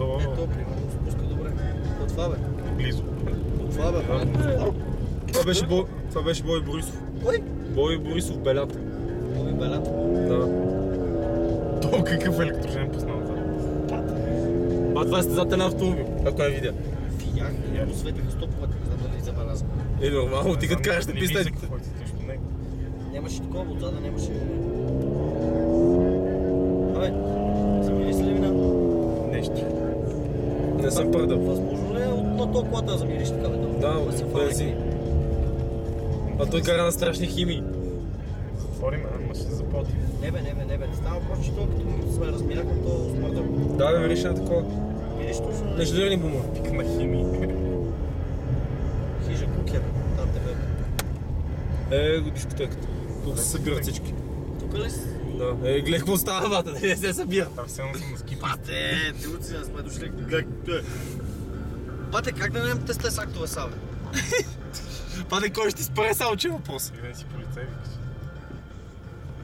То... Ето, примерно, спуска добре. От това бе. Близо. От това бе. Това беше Бой Борисов. Кой? Бой Борисов, Белята. Бой Белята. Да. То какъв електрожен пуснал това? Това е състезателен автомобил, ако я видя. Видях, я му светиха 100 пъти, не знам дали забеляза. Нормално, ти като кажеш да пистен. Нямаше такова отзада, нямаше... Абе, замири се ли вина? Нещо. Не съм пърдал. Възможно ли е на то колата да замириш така бе? Да, бензин. А той кара на страшни химии. Затворим, ама ще запотим. Не бе. Не става въпрос, че то като сме размирахме, то смърдал. Да, бе, мириш на такова. Мириш точно. Не ждали бума. Пик на химии. Хижа кукер, там тебе. Го дискотеката. Тук се събират всички. Тук ли си? Да. Гледай какво става, бата, не се събира. Там все едно съм на ски. Бате, тилци, да сме дошли. Бате, как да нямам тесте с актове са, бе? Пане, кой ще ти спре само, че е въпрос? Не си полицай, викаш.